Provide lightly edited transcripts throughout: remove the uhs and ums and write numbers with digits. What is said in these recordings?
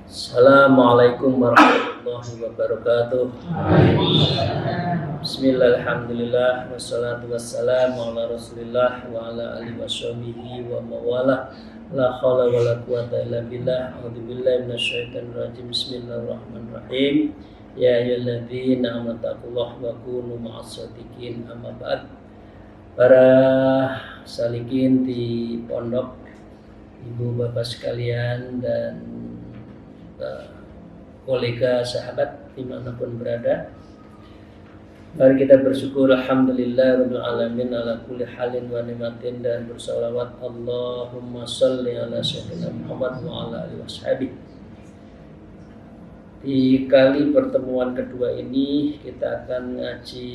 Assalamualaikum warahmatullahi wabarakatuh. Bismillah, alhamdulillah, wassalatu wassalamu ala rasulillah wa ala alihi washabihi wa mawalah. La hawla wa la quwata illa billah. A'udzu billahi minasyaitonir rajim. Bismillahirrahmanirrahim. Ya ayyuhalladzina amanu taqullaha wa kunu ma'as shadiqin. Amma ba'd. Para salikin di pondok, ibu bapak sekalian dan kolega sahabat dimanapun berada, mari kita bersyukur alhamdulillah rabbil alamin ala kulli halin wa ni'matin, dan bersalawat Allahumma sholli ala sayyidina Muhammad wa ala alihi washabihi. Di kali pertemuan kedua ini kita akan ngaji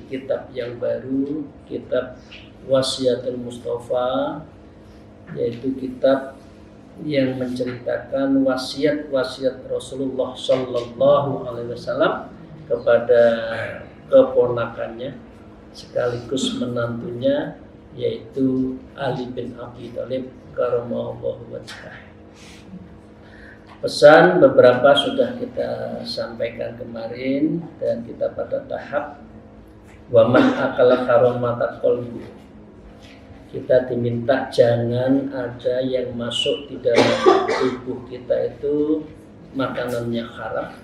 kitab yang baru, kitab Wasiatul Mustafa, yaitu kitab yang menceritakan wasiat-wasiat Rasulullah Sallallahu Alaihi Wasallam kepada keponakannya sekaligus menantunya, yaitu Ali bin Abi Thalib karramallahu wajhah. Pesan beberapa sudah kita sampaikan kemarin, dan kita pada tahap waman akala haramata qalbu. Kita diminta jangan ada yang masuk di dalam tubuh kita itu makanannya haram,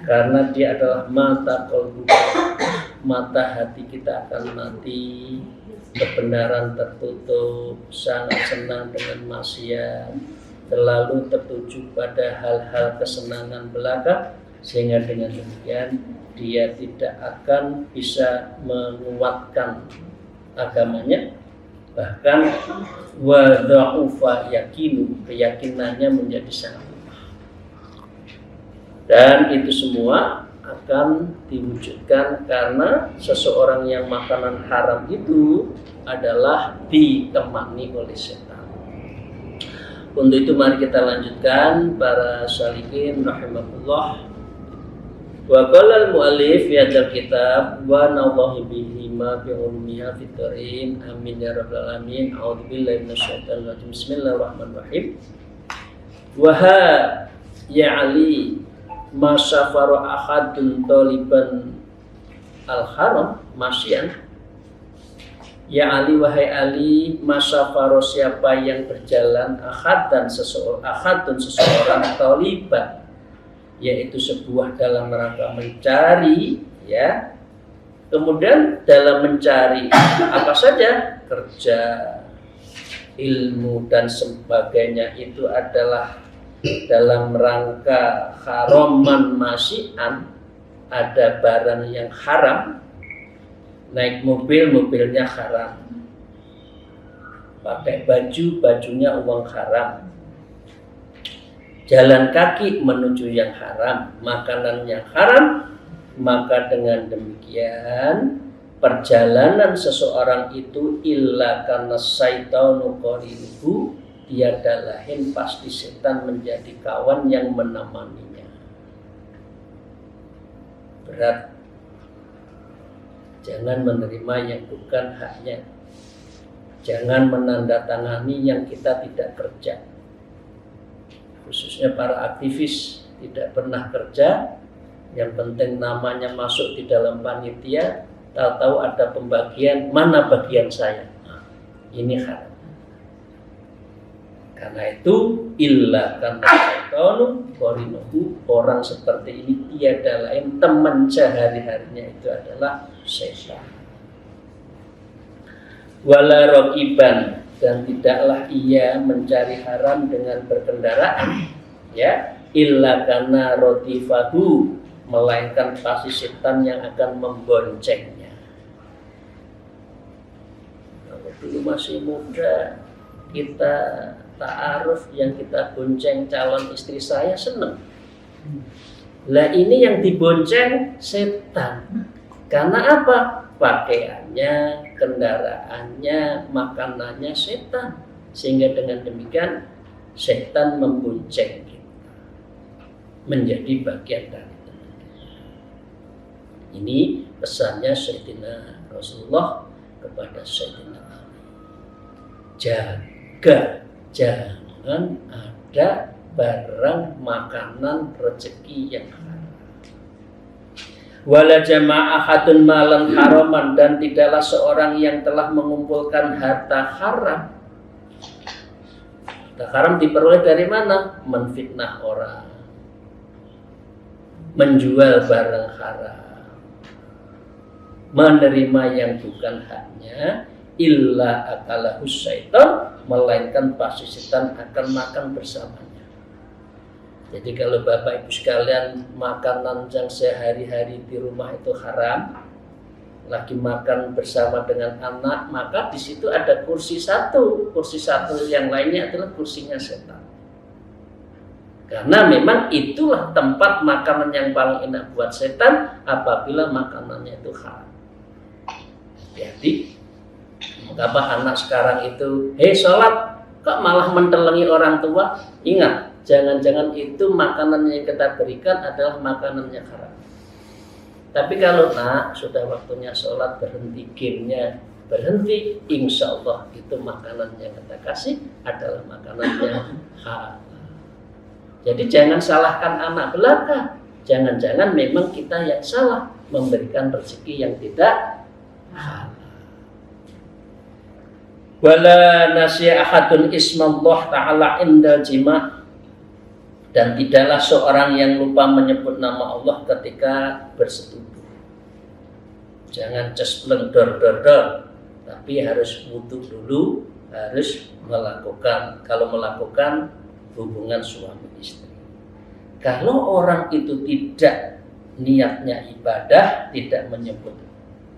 karena dia adalah mata qalbu, mata hati kita akan mati, kebenaran tertutup, sangat senang dengan maksiat, terlalu tertuju pada hal-hal kesenangan belaka, sehingga dengan demikian dia tidak akan bisa menguatkan agamanya. Bahkan wada'ufa yakinu, keyakinannya menjadi sangat lemah. Dan itu semua akan diwujudkan karena seseorang yang makanan haram itu adalah ditemani oleh setan. Untuk itu mari kita lanjutkan para salikin rahimahullah. Wa qala al-mu'allif fi hadzal kitab wa nawahi bihi ma bi ulmiha fitarin. Amin ya rabbal alamin. A'udzu billahi minasyaitonir rajim. Bismillahirrahmanirrahim. Wa ha ya Ali ma safara ahadun taliban al-haram masyan. Ya Ali, wahai Ali, ma safara, siapa yang berjalan ahadun seseorang taliban, yaitu sebuah dalam rangka mencari, ya. Kemudian dalam mencari apa saja, kerja, ilmu dan sebagainya, itu adalah dalam rangka haraman masyian, ada barang yang haram, naik mobil, mobilnya haram, pakai baju, bajunya uang haram, jalan kaki menuju yang haram, makanan yang haram, maka dengan demikian perjalanan seseorang itu illa karena syaitanu qarinuhu, tiada lain pasti setan menjadi kawan yang menemaninya. Berat. Jangan menerima yang bukan haknya. Jangan menandatangani yang kita tidak kerja. Khususnya para aktivis tidak pernah kerja, yang penting namanya masuk di dalam panitia, tahu-tahu ada pembagian, mana bagian saya. Nah, ini haram. Karena itu illa karena syaitanu qarinuhu, orang seperti ini tiada lain teman sehari-harinya itu adalah syaitan. Wala raqiban, dan tidaklah ia mencari haram dengan berkendaraan, ya, illa karena rodifahu, melainkan pasti setan yang akan memboncengnya. Kalau dulu masih muda, kita ta'aruf, yang kita bonceng calon istri saya senang. Lah ini yang dibonceng setan. Karena apa? Pakaiannya, kendaraannya, makanannya setan. Sehingga dengan demikian setan membonceng kita menjadi bagian dari teman. Ini pesannya Sayyidina Rasulullah kepada Sayyidina Ali. Jaga, jangan ada barang makanan rezeki yang haram. Wala jama'ahadun malan haraman, dan tidaklah seorang yang telah mengumpulkan harta haram. Harta haram diperoleh dari mana? Menfitnah orang, menjual barang haram, menerima yang bukan haknya, illa akalahu syaitan, melainkan pasti setan akan makan bersamanya. Jadi kalau Bapak Ibu sekalian makanan yang sehari-hari di rumah itu haram, lagi makan bersama dengan anak, maka di situ ada kursi satu yang lainnya adalah kursinya setan. Karena memang itulah tempat makanan yang paling enak buat setan apabila makanannya itu haram. Jadi, mengapa anak sekarang itu, sholat, kok malah mentelengi orang tua? Ingat, jangan-jangan itu makanan yang kita berikan adalah makanan yang haram. Tapi kalau nak sudah waktunya sholat, berhenti gamenya, berhenti, insya Allah itu makanan yang kita kasih adalah makanan yang halal. Jadi jangan salahkan anak belaka. Jangan-jangan memang kita yang salah memberikan rezeki yang tidak halal. Wala nasiya ahadun ismallah ta'ala indal jima', dan tidaklah seorang yang lupa menyebut nama Allah ketika bersetubuh. Jangan cespleng dor, tapi harus wudu dulu, harus melakukan, kalau melakukan hubungan suami istri. Kalau orang itu tidak niatnya ibadah, tidak menyebut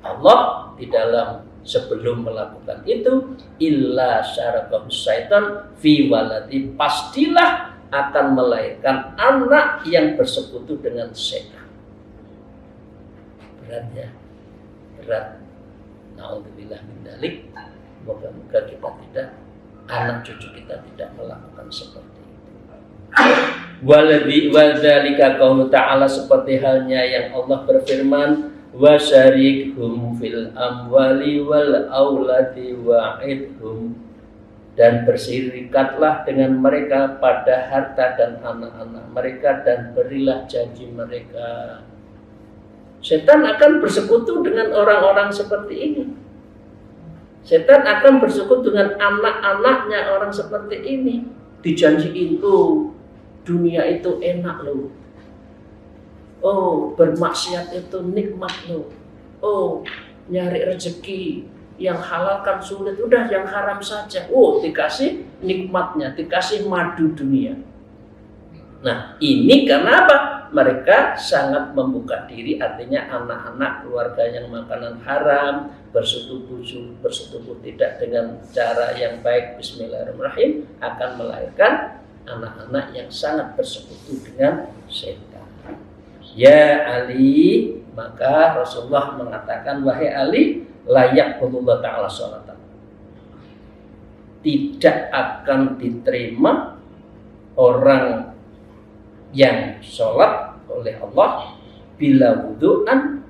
Allah di dalam sebelum melakukan itu, illa syarakahu syaitan fi waladi, pastilah akan melahirkan anak yang bersekutu dengan setan. Berat ya, berat. Na'udzubillah min dzalik. Moga-moga kita tidak, anak cucu kita tidak melakukan seperti itu. Wadzalika qaulu ta'ala, seperti halnya yang Allah berfirman, wasyarikhum fil amwali wal auladi wa'idhum, dan bersyrikatlah dengan mereka pada harta dan anak-anak mereka, dan berilah janji mereka. Setan akan bersekutu dengan orang-orang seperti ini. Setan akan bersekutu dengan anak-anaknya orang seperti ini. Dijanjiin tuh, dunia itu enak loh. Oh, bermaksiat itu nikmat loh. Oh, nyari rezeki yang halal kan sulit, udah yang haram saja. Oh, dikasih nikmatnya, dikasih madu dunia. Nah, ini karena apa? Mereka sangat membuka diri, artinya anak-anak keluarga yang makanan haram, bersetubuh tidak dengan cara yang baik, bismillahirrahmanirrahim, akan melahirkan anak-anak yang sangat bersekutu dengan setan. Ya Ali, maka Rasulullah mengatakan, wahai Ali, layak Allah Ta'ala sholatan, tidak akan diterima orang yang sholat oleh Allah bila wudu'in,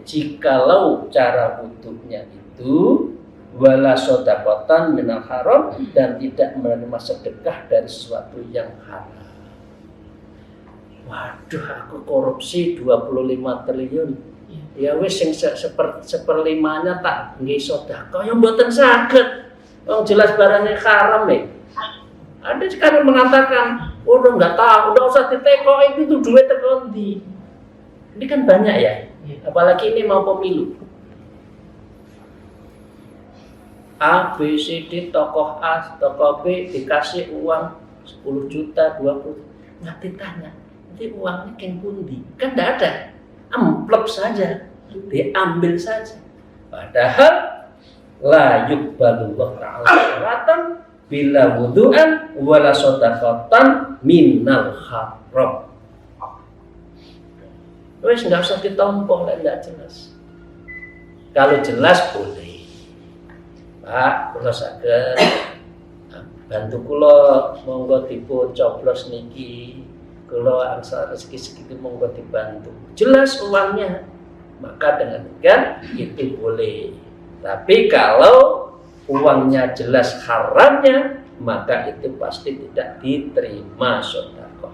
jikalau cara wudu'nya itu wala sodakotan minal haram, dan tidak menerima sedekah dari sesuatu yang haram. Waduh, aku korupsi 25 triliun. Ya wis sing seperlimanya tak nggih sedekah ya mboten saged. Wong jelas barangnya haram ya. Ada sekarang mengatakan, oh udah nggak tahu, udah usah ditekok itu tuh duit terkondi. Ini kan banyak ya, apalagi ini mau pemilu. A, B, C, D, tokoh A, tokoh B dikasih uang 10 juta, 20, nggak ditanya, nanti uangnya keng pundi, kan nggak ada, amplop saja, diambil saja. Padahal la yuqbalullah ta'ala sholatan bila wudu'an wala shadaqatan minal haram. Wes nggak usah ditompo lek nggak jelas. Kalau jelas boleh. Pak, kula saged bantu kula monggo dipun coblos niki. Kula angsal rezeki segitu monggo dibantu. Jelas uangnya. Maka dengan demikian itu boleh. Tapi kalau uangnya jelas haramnya, maka itu pasti tidak diterima sedekah.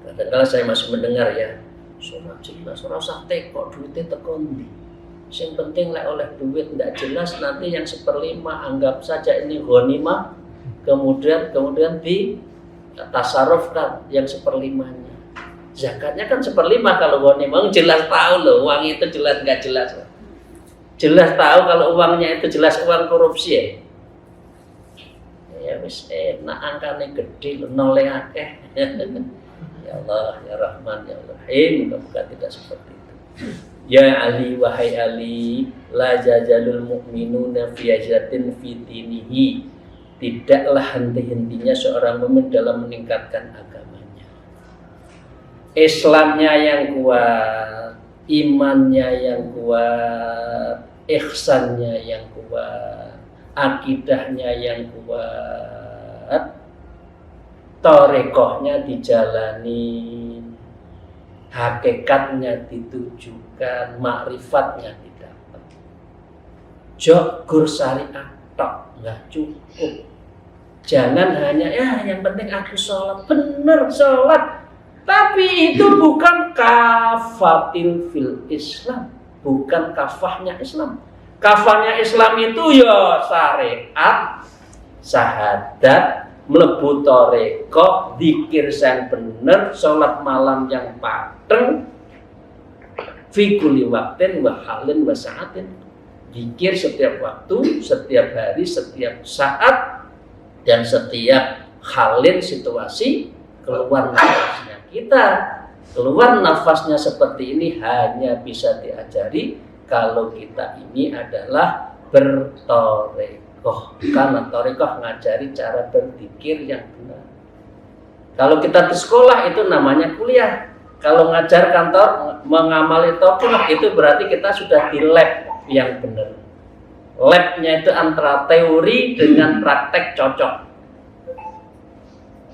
Kadang-kadang saya masih mendengar ya, surat jelas, ora usah tekok duitnya teko ndi. Yang penting lek oleh duit tidak jelas nanti yang 1/5 anggap saja ini ghanimah, kemudian di tasarrufkan yang 1/5-nya. Zakatnya kan 1/5 kalau ghanimah jelas tahu loh uang itu jelas nggak jelas. Jelas tahu kalau uangnya itu jelas uang korupsi ya. Ya wis enak angkane gede nole akeh. Ya Allah, ya Rahman, ya Rahim, mudah-mudahan tidak seperti itu. Ya Ali, wahai Ali, la jajalul mu'minuna fi ajatin fi dinihi. Tidaklah henti-hentinya seorang mukmin dalam meningkatkan agamanya. Islamnya yang kuat, imannya yang kuat, ihsannya yang kuat, akidahnya yang kuat, tarekohnya dijalani, hakikatnya ditujukan, makrifatnya didapat. Jogur syariat tok nggak cukup. Jangan hanya yang penting aku sholat, bener sholat, tapi itu bukan kafatil fil Islam, bukan kafahnya Islam. Kafahnya Islam itu ya syariat, syahadat, mlebu toreko, zikir yang bener, sholat malam yang pateng, fi kulli waqtin wa halin wa sa'atin. Zikir setiap waktu, setiap hari, setiap saat, dan setiap halin situasi. Keluar nafasnya kita, keluar nafasnya seperti ini hanya bisa diajari kalau kita ini adalah bertorekoh. Karena torekoh ngajari cara berzikir yang benar. Kalau kita di sekolah itu namanya kuliah. Kalau ngajar kantor mengamali tokoh itu berarti kita sudah di lab yang benar. Labnya itu antara teori dengan praktek cocok.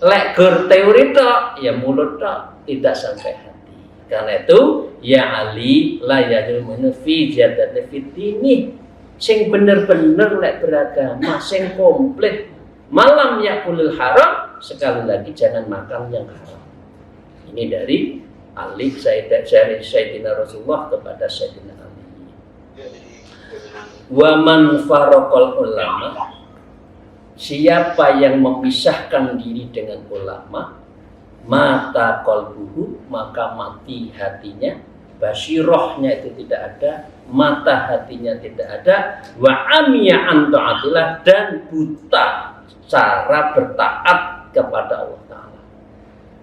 Lek gur teori tok, ya mulut tok, tidak sampai hati. Karena itu, ya Ali la yadul fi jadati fitini. Sing bener-bener lek beragama, sing komplit. Malam yakulul haram, sekali lagi jangan makan yang haram. Ini dari Ali Sayyidina Rasulullah kepada Sayyidina Ali. Wa man faraqal ulama, siapa yang memisahkan diri dengan ulama, mata qalbuhu, maka mati hatinya, basirohnya itu tidak ada, mata hatinya tidak ada, wa amiya an ta'atillah, dan buta cara bertaat kepada Allah Ta'ala.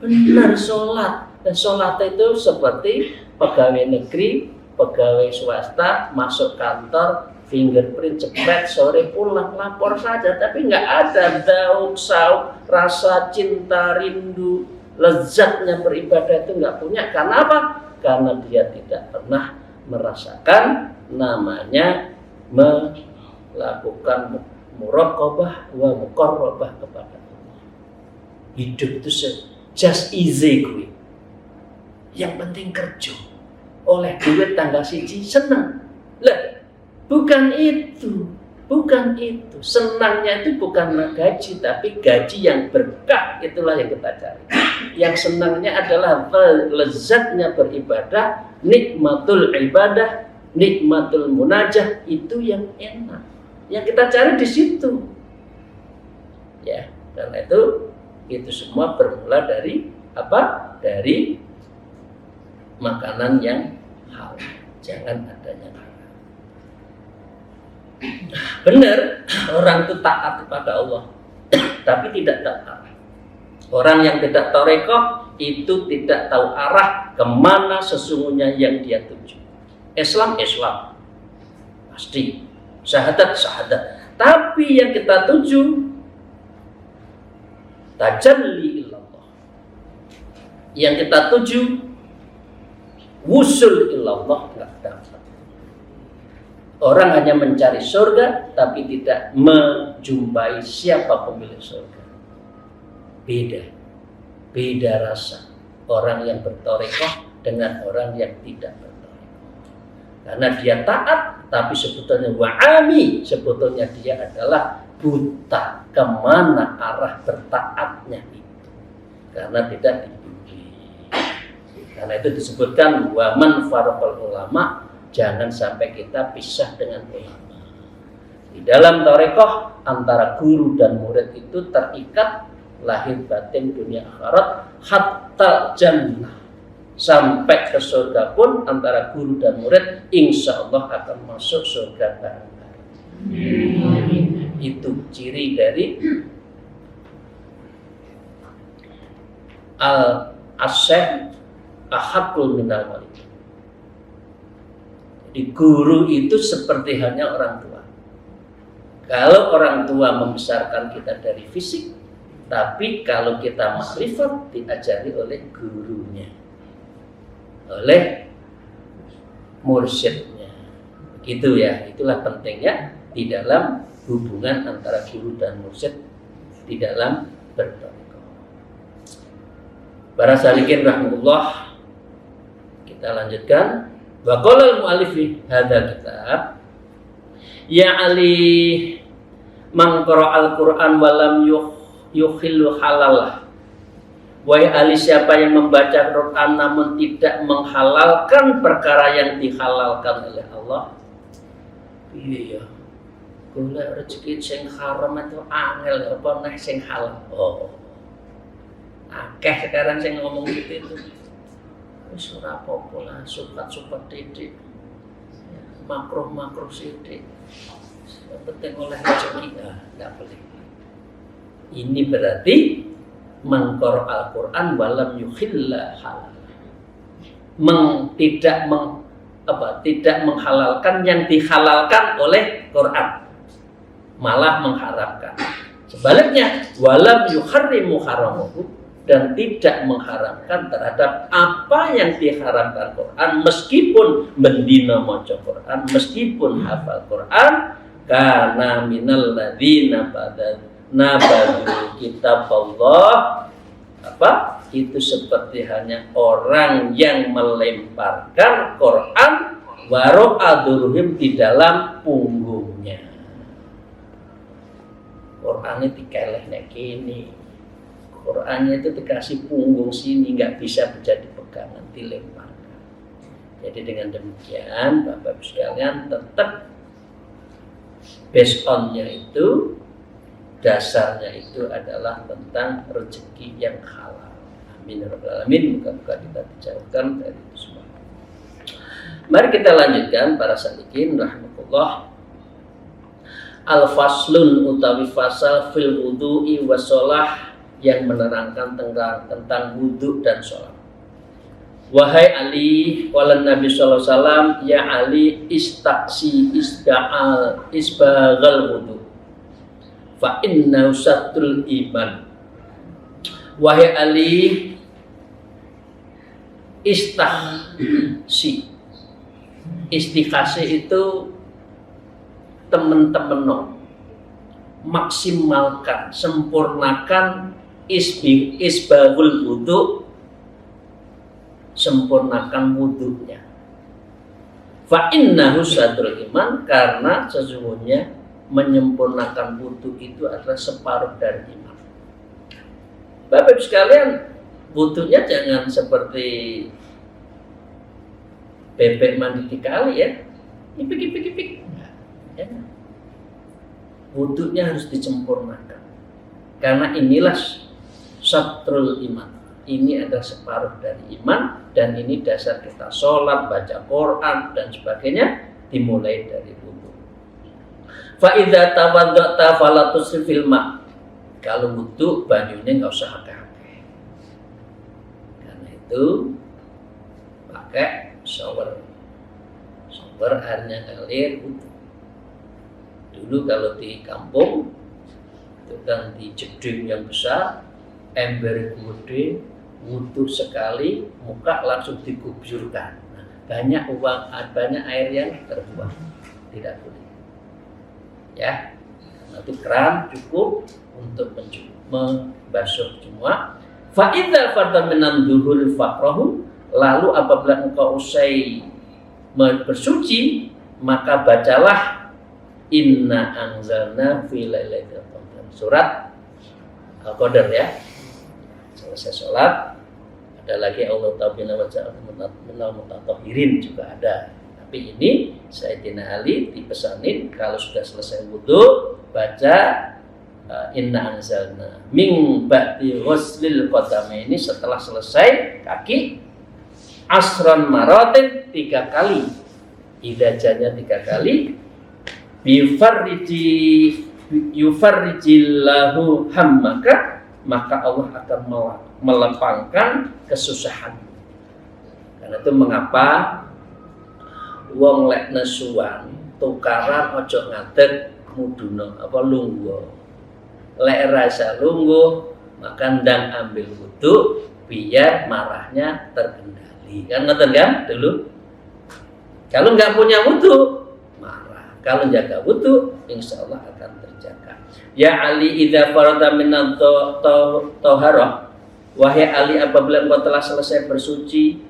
Benar sholat, dan sholat itu seperti pegawai negeri, pegawai swasta, masuk kantor, fingerprint cepet, sore pulang, lapor saja, tapi nggak ada daun sauk, rasa cinta, rindu, lezatnya beribadah itu nggak punya. Karena apa? Karena dia tidak pernah merasakan namanya melakukan muraqabah wa muqarrabah kepada Allah. Hidup itu just easy gue. Yang penting kerja. Oleh duit tanggal siji seneng. Lah, bukan itu. Bukan itu. Senangnya itu bukan gaji, tapi gaji yang berkah, itulah yang kita cari. Yang senangnya adalah lezatnya beribadah, nikmatul ibadah, nikmatul munajah, itu yang enak. Yang kita cari di situ. Ya, karena itu semua bermula dari apa? Dari makanan yang halal. Jangan adanya haram. Benar, orang itu taat kepada Allah, tapi tidak taat. Orang yang tidak tarekoh itu tidak tahu arah kemana sesungguhnya yang dia tuju. Islam, pasti. Syahadat. Tapi yang kita tuju tajalli ilallah. Yang kita tuju wusul ilallah nggak dapat. Orang hanya mencari surga tapi tidak menjumpai siapa pemilik surga. Beda rasa orang yang bertorekoh dengan orang yang tidak bertorekoh. Karena dia taat, tapi sebetulnya wa'ami, sebetulnya dia adalah buta kemana arah bertaatnya itu. Karena tidak dibimbing. Karena itu disebutkan waman farqal ulama, jangan sampai kita pisah dengan ulama. Di dalam torekoh antara guru dan murid itu terikat lahir batin dunia akhirat hatta jannah, sampai ke surga pun antara guru dan murid insya Allah akan masuk surga bareng-bareng. Itu ciri dari al-asyekh ahakul minal walid. Jadi guru itu seperti hanya orang tua. Kalau orang tua membesarkan kita dari fisik, tapi kalau kita makrifat diajari oleh gurunya, oleh mursyidnya. Begitu ya, itulah pentingnya di dalam hubungan antara guru dan mursyid di dalam bertorekoh. Para salikin rahmatullah, kita lanjutkan. Wa qala al-mu'allif fi hadzal kitab, ya Ali man qara al-Qur'an wa lam yukhillu halalah. Wahai Ali, siapa yang membaca Quran namun tidak menghalalkan perkara yang dihalalkan oleh Allah. Iya, golek rezeki sing haram itu angel apa nek sing halal. Oh. Akeh sekarang sing ngomong gitu itu. Wis ora apa-apa lah, sukat-sukat titik. Makruh-makruh sithik. Yang penting oleh rezeki, enggak boleh. Ini berarti mengqara al-Qur'an walam yukhilla halal. Tidak menghalalkan yang dihalalkan oleh Quran, malah mengharamkan. Sebaliknya, walam yuharrimu haramuhu, dan tidak mengharamkan terhadap apa yang diharamkan Quran, meskipun mendina maca Quran, meskipun hafal Quran, karena minal ladzina nabadu kitab Allah, itu seperti hanya orang yang melemparkan Quran waro adurhim di dalam punggungnya. Qurannya dikelehnya gini, Qurannya itu dikasih punggung sini, nggak bisa menjadi pegangan, dilemparkan. Jadi dengan demikian Bapak Ibu sekalian, tetap based on-nya itu, dasarnya itu adalah tentang rezeki yang halal. Amin ya rabbal alamin. Muka-muka kita dijauhkan dari itu semua. Mari kita lanjutkan para salikin rahmatullah. Al-faslun utawi fasal fil wudu'i wassalah, yang menerangkan tentang wudu dan sholat. Wahai Ali, qala Nabi sallallahu alaihi wasallam, ya Ali istaksi isbaghal wudu fa inna usatul iman. Wahai Ali, istighasi itu teman-teman, maksimalkan, sempurnakan isbaghul wudu, sempurnakan wudunya. Fa innahu sadrul iman, karena sesungguhnya menyempurnakan wudu itu adalah separuh dari iman. Bapak Ibu sekalian, wudunya jangan seperti bebek mandi di kali ya, ipik. Ya. Wudunya harus disempurnakan, karena inilah satrul iman. Ini adalah separuh dari iman, dan ini dasar kita sholat, baca Quran dan sebagainya dimulai dari wudu. Fa idza tawadda'ta fala tusrifil ma. Kalau wudu banyunya enggak usah akeh-akeh. Karena itu pakai shower. Shower airnya ngalir wudu. Dulu kalau di kampung itu kan di jeding yang besar, ember gede, wudu sekali, muka langsung dikuburkan. Nah, banyak uang, banyak air yang terbuang. Tidak boleh. Ya, karena itu keran cukup untuk membasuh semua. Fa idza farda minan dhuhuri faqrahu, lalu apabila engkau usai bersuci, maka bacalah inna anzalna fi lailatul qadar. Surat Al-Qadar ya. Selesai sholat, ada lagi Allah ta'ala minal mutatahhirin juga ada. Tapi ini Sayyidina Ali dipesanin kalau sudah selesai wudu baca inna anzalna min ba'di ghuslil qadamaini, setelah selesai kaki asran maratin 3 kali, idajanya 3 kali, yufarrijillahu hammaka, maka Allah akan melempangkan kesusahan. Karena itu mengapa wong lek nesuan tukaran ojo ngadeg muduna apa lungguh. Lek rasa lungguh maka ndang ambil wudu biar marahnya terkendali. Kan ngoten kan dulu. Kalau nggak punya wudu marah. Kalau jaga wudu insyaallah akan terjaga. Ya Ali idza farada minat toharah, wahai Ali apabila engkau telah selesai bersuci,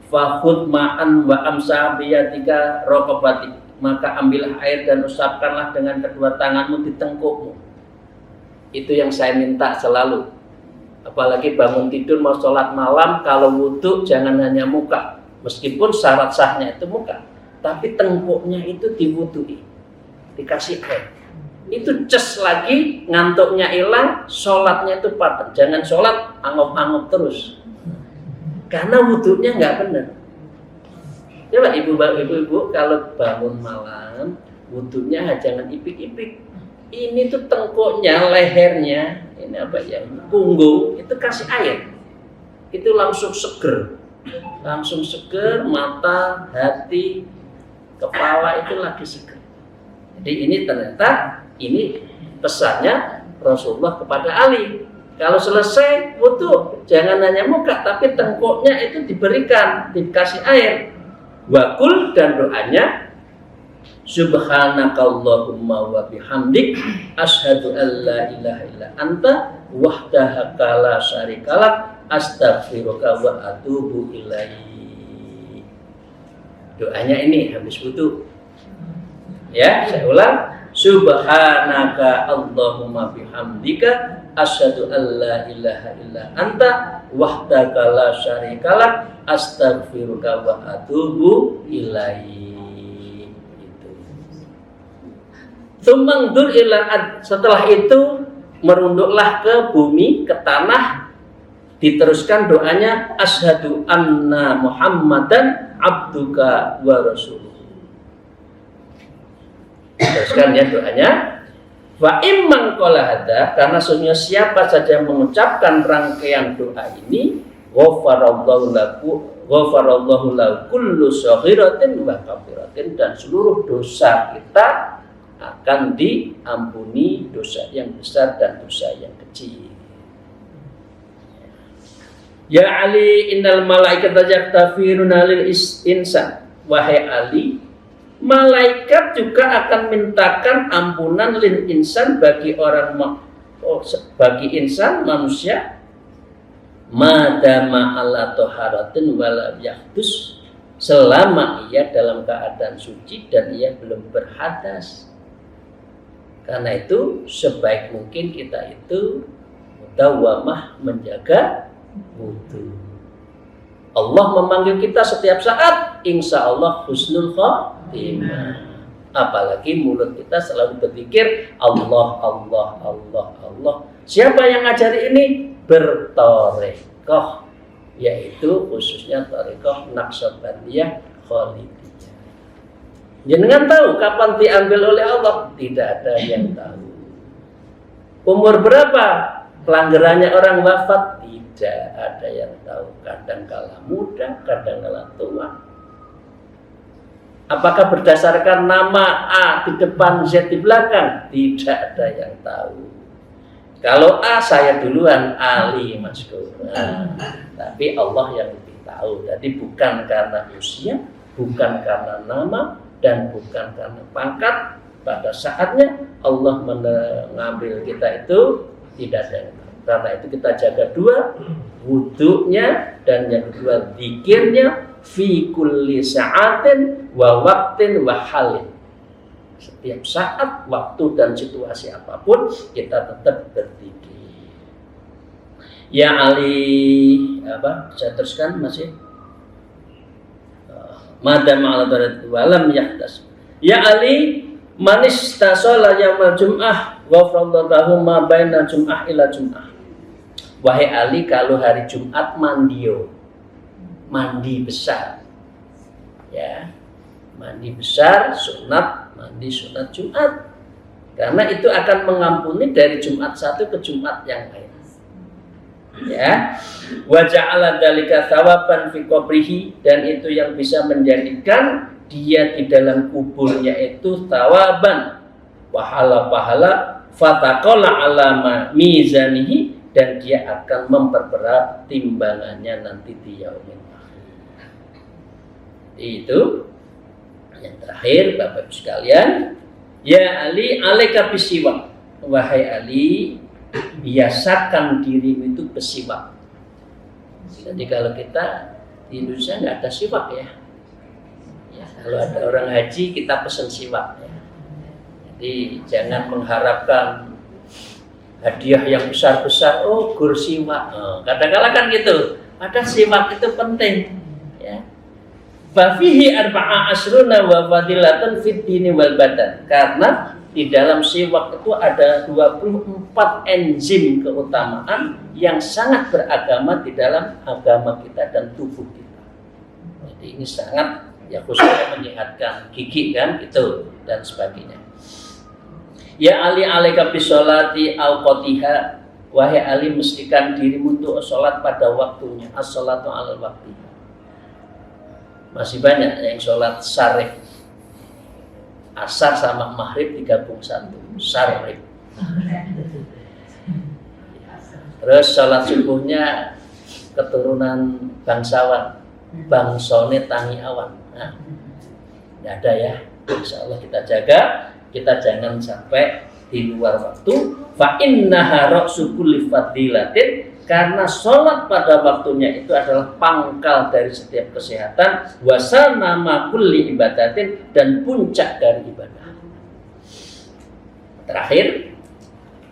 fakhud ma'an wa amsah biyatika raqabati, maka ambillah air dan usapkanlah dengan kedua tanganmu di tengkukmu. Itu yang saya minta selalu. Apalagi bangun tidur mau sholat malam, kalau wudu jangan hanya muka, meskipun syarat sahnya itu muka, tapi tengkuknya itu diwudui, dikasih air. Itu ces lagi, ngantuknya hilang, sholatnya itu paten. Jangan sholat anggap-anggap terus, karena wudunya nggak benar. Coba ibu-ibu kalau bangun malam, wudunya jangan ipik-ipik. Ini tuh tengkuknya, lehernya, ini apa ya, punggung, itu kasih air. Itu langsung seger. Langsung seger, mata, hati, kepala itu lagi seger. Jadi ini ternyata, ini pesannya Rasulullah kepada Ali. Kalau selesai wudu, jangan hanya muka, tapi tengkuknya itu diberikan, dikasih air. Wakul, dan doanya, subhanakallahumma wa bihamdik asyhadu an la ilaha illa anta wahdaka la syarikalah astaghfiruka wa atubu ilaik. Doanya ini habis wudu. Ya, saya ulang. Subhanaka Allahumma bihamdika asyhadu an la ilaha illa anta wahdaka la syarikalah astaghfiruka wa atubu ilaik. Tsumangdur ila, setelah itu merunduklah ke bumi, ke tanah, diteruskan doanya asyhadu anna Muhammadan abduka wa rasuluh. Teruskan ya doanya. Wa imman qala hadza, karena sesungguhnya siapa saja mengucapkan rangkaian doa ini, ghafarallahu lahu kullu saghiratin wa kabiratin, dan seluruh dosa kita akan diampuni, dosa yang besar dan dosa yang kecil. Ya Ali innal malaikata yaktafiruna lil insan, wahai Ali, malaikat juga akan mintakan ampunan lil insan bagi insan manusia, madama ala taharatin wala yahdus, selama ia dalam keadaan suci dan ia belum berhadas. Karena itu sebaik mungkin kita itu mudawamah menjaga wudu. Allah memanggil kita setiap saat, insya Allah husnul khotimah. Apalagi mulut kita selalu berzikir Allah, Allah, Allah, Allah. Siapa yang ngajari ini? Bertorekoh, yaitu khususnya torekoh Naqsabandiyah Khalidiyah. Jangan tahu kapan diambil oleh Allah, tidak ada yang tahu. Umur berapa pelanggarannya orang wafat, tidak ada yang tahu. Kadang kala muda, kadang kala tua. Apakah berdasarkan nama A di depan, Z di belakang? Tidak ada yang tahu. Kalau A saya duluan, Ali Maskur. Tapi Allah yang lebih tahu. Jadi bukan karena usia, bukan karena nama dan bukan karena pangkat. Pada saatnya Allah mengambil kita itu tidak ada. Karena itu kita jaga dua, wudhunya dan yang kedua zikirnya fi kulli sa'atin wa waqtin wa halin. Setiap saat, waktu dan situasi apapun kita tetap berzikir. Ya Ali, saya teruskan masih. Madam ala darat walam yahtas. Ya Ali, manis tasola yaumal jum'ah wa fardallahu ma baina jum'ah ila jum'ah. Wahai Ali, kalau hari Jumat mandi besar. Ya. Mandi besar sunat, mandi sunat Jumat. Karena itu akan mengampuni dari Jumat satu ke Jumat yang lain. Ya. Wa ja'ala dzalika thawaban fi qabrihi, dan itu yang bisa menjadikan dia di dalam kuburnya itu tawaban, pahala-pahala, fataqala alama mizanihi, dan dia akan memperberat timbangannya nanti di yaumil akhir. Itu yang terakhir, Bapak Ibu sekalian. Ya Ali, alaika bisiwak. Wahai Ali, biasakan dirimu itu bersiwak. Jadi kalau kita di Indonesia nggak ada siwak ya. Kalau ada orang haji kita pesen siwak ya. Jadi jangan mengharapkan hadiah yang besar-besar. Oh, gur siwak. Kadang-kadang kan gitu. Ada siwak itu penting. Ya. Fafihi arba'a asruna wa fadilatun fid dini wal badan. Karena di dalam siwak itu ada 24 enzim keutamaan yang sangat beragama di dalam agama kita dan tubuh kita. Jadi ini sangat, ya khususnya menyehatkan gigi kan itu dan sebagainya. Ya Ali alaika bisolati awqatiha. Wahai Ali, mestikan dirimu untuk sholat pada waktunya. As-sholatu alal wakti. Masih banyak yang sholat syarif. Asar sama maghrib digabung satu, syarif. Terus sholat subuhnya keturunan bangsawan, bangsone tangi awan. Nah, tidak ada ya. Insya Allah kita jaga, kita jangan sampai di luar waktu. Fa innaha ra'su kulli fadilatin, karena sholat pada waktunya itu adalah pangkal dari setiap kesehatan, wasana ma kulli ibadatin, dan puncak dari ibadah. Terakhir,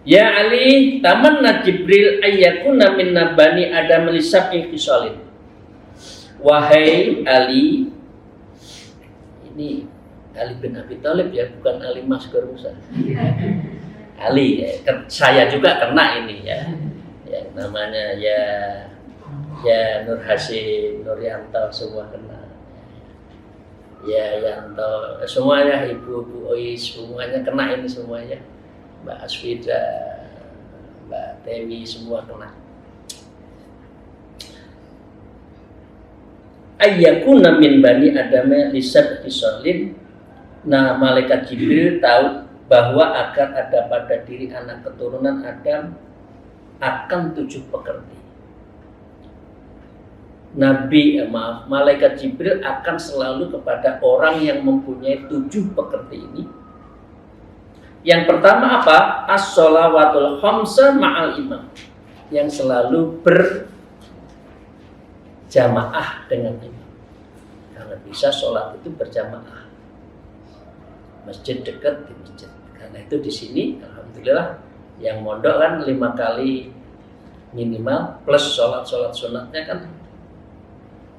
ya Ali, tamanna Jibril ayyakuna minna bani Adam li sab'i khisalin. Wahai Ali, ini Ali bin Abi Thalib ya, bukan Ali Maskur Musa. Ali, ya, saya juga kena ini ya. Yang namanya ya Nur Hasim, Nur Yanto, semua kena. Ya Yanto, semuanya, Ibu Ois, semuanya kena ini semuanya. Mbak Asfida, Mbak Dewi, semua kena. Ayyakuna min bani Adam lisad fisolin. Nah, malaikat Jibril tahu bahwa akan ada pada diri anak keturunan Adam akan 7 pekerti. Malaikat Jibril akan selalu kepada orang yang mempunyai 7 pekerti ini. Yang pertama apa? As-sholawatul khamsa ma'al imam, yang selalu berjamaah dengan imam. Karena bisa sholat itu berjamaah. Masjid dekat di masjid. Karena itu di sini alhamdulillah yang mondok kan 5 kali minimal plus sholat sunatnya kan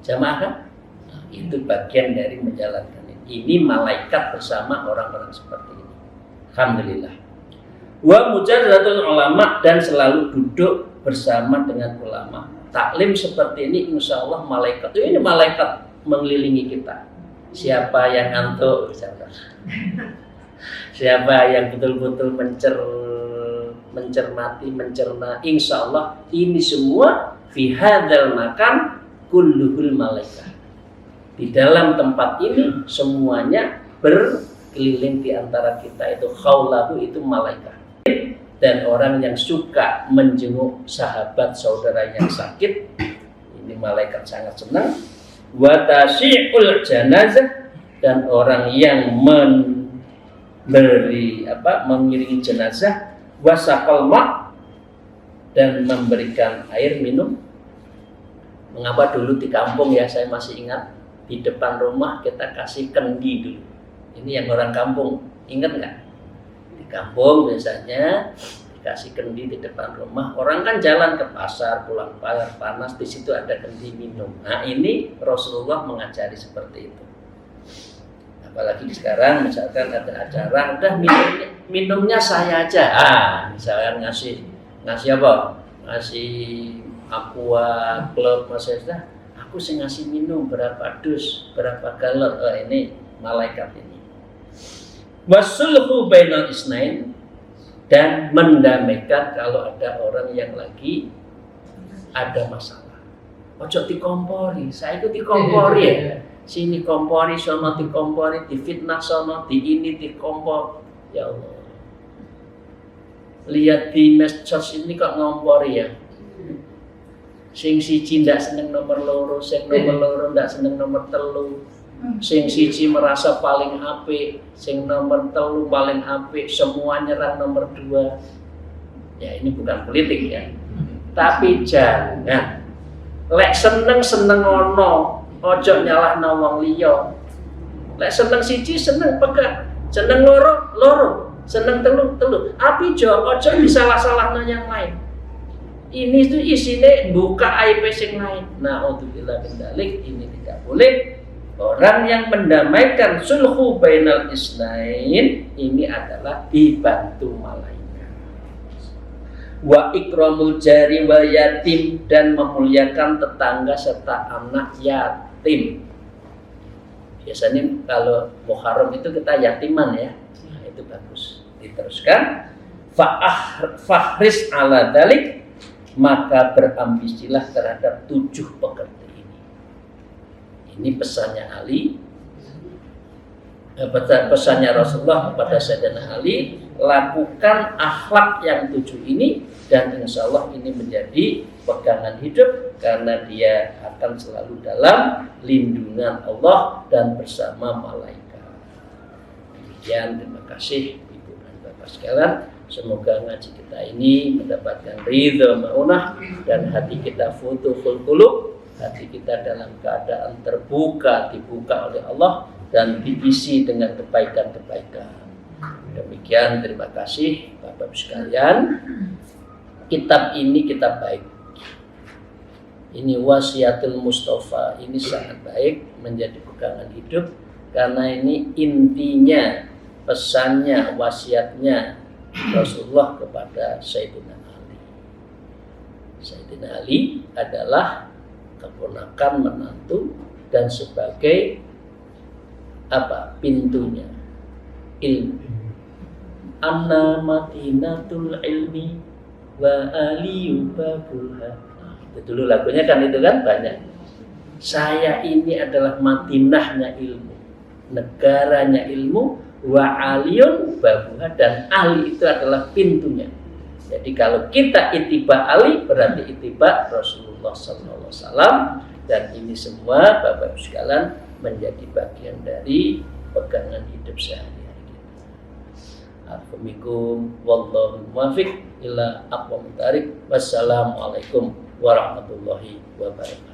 jamaah kan. Nah, itu bagian dari menjalankan ini. Ini malaikat bersama orang-orang seperti ini. Alhamdulillah. Wa mujadalatul ulama, dan selalu duduk bersama dengan ulama. Taklim seperti ini insya Allah malaikat. Ini malaikat mengelilingi kita. Siapa yang ngantuk? Siapa yang betul-betul mencerna, insya Allah ini semua fi hadzal makan kulluhul malaikat. Di dalam tempat ini semuanya berkeliling di antara kita, itu khaulahu, itu malaikat. Dan orang yang suka menjenguk sahabat saudara yang sakit, ini malaikat sangat senang. wa tasyi'ul janazah, dan orang yang mengiringi jenazah, wasaqal ma', dan memberikan air minum. Mengapa dulu di kampung ya, saya masih ingat, di depan rumah kita kasih kendi dulu. Ini yang orang kampung, ingat nggak? Di kampung biasanya dikasih kendi di depan rumah. Orang kan jalan ke pasar, pulang panas, di situ ada kendi minum. Nah ini Rasulullah mengajari seperti itu. Apalagi sekarang misalkan ada acara, udah minumnya saya aja. Misalkan ngasih apa? Ngasih aqua, klub, maksudnya aku sih ngasih minum berapa dus, berapa galon. Ini malaikat ini. Wasulhu bainal isnain, dan mendamaikan kalau ada orang yang lagi ada masalah. Ojo dikompori, saya itu dikompori ya. Sini kompori, sono dikompori, difitnah sono, di ini dikompor. Ya Allah. Lihat di medsos ini kok ngompori ya. Sing siji ndak seneng nomor loro, sing nomor loro ndak seneng nomor telu. Sing siji merasa paling apik, sing nomor telu paling apik, semua nyerang nomor 2. Ya ini bukan politik ya. Tapi jangan lek seneng ono, ojo nyalahno wong liya. Lek seneng siji seneng pegat, seneng loro, seneng telu. Api ojo disalah-salahno yang lain. Ini tuh isine buka aib sing lain. Nah, udzubillah min dzalik, ini tidak boleh. Orang yang mendamaikan sulhu bainal isnain ini adalah dibantu malaikat. Wa ikramul jari wal yatim, dan memuliakan tetangga serta anak yatim. Biasanya kalau Muharram itu kita yatiman ya. Nah, itu bagus. Diteruskan fahris ala dzalik, maka berambisilah terhadap 7 pekerti ini. Ini pesannya Ali, pesannya Rasulullah kepada Sayyidina Ali, lakukan akhlak yang 7 ini, dan insya Allah ini menjadi pegangan hidup, karena dia akan selalu dalam lindungan Allah dan bersama malaikat. Demikian, terima kasih Ibu dan Bapak sekalian. Semoga ngaji kita ini mendapatkan ridha ma'unah, dan hati kita futuhul qulub, hati kita dalam keadaan terbuka, dibuka oleh Allah, dan diisi dengan kebaikan-kebaikan. Demikian, terima kasih Bapak sekalian. Kitab ini kitab baik. Ini Wasiatul Mustafa, ini sangat baik, menjadi pegangan hidup, karena ini intinya, pesannya, wasiatnya Rasulullah kepada Sayyidina Ali. Sayyidina Ali adalah keponakan menantu, dan sebagai pintunya ilmu. Anna madinatul ilmi wa aliyu babulha. Itu dulu lagunya kan, itu kan banyak. Saya ini adalah madinahnya ilmu, negaranya ilmu, wa aliyun babuha, dan Ali itu adalah pintunya. Jadi kalau kita itiba Ali, berarti itiba Rasulullah SAW, dan ini semua Bapak sekalian menjadi bagian dari pegangan hidup sehari-hari kita. Assalamualaikum wallahu muwaffiq ila aqwamit thariq. Wassalamualaikum warahmatullahi wabarakatuh.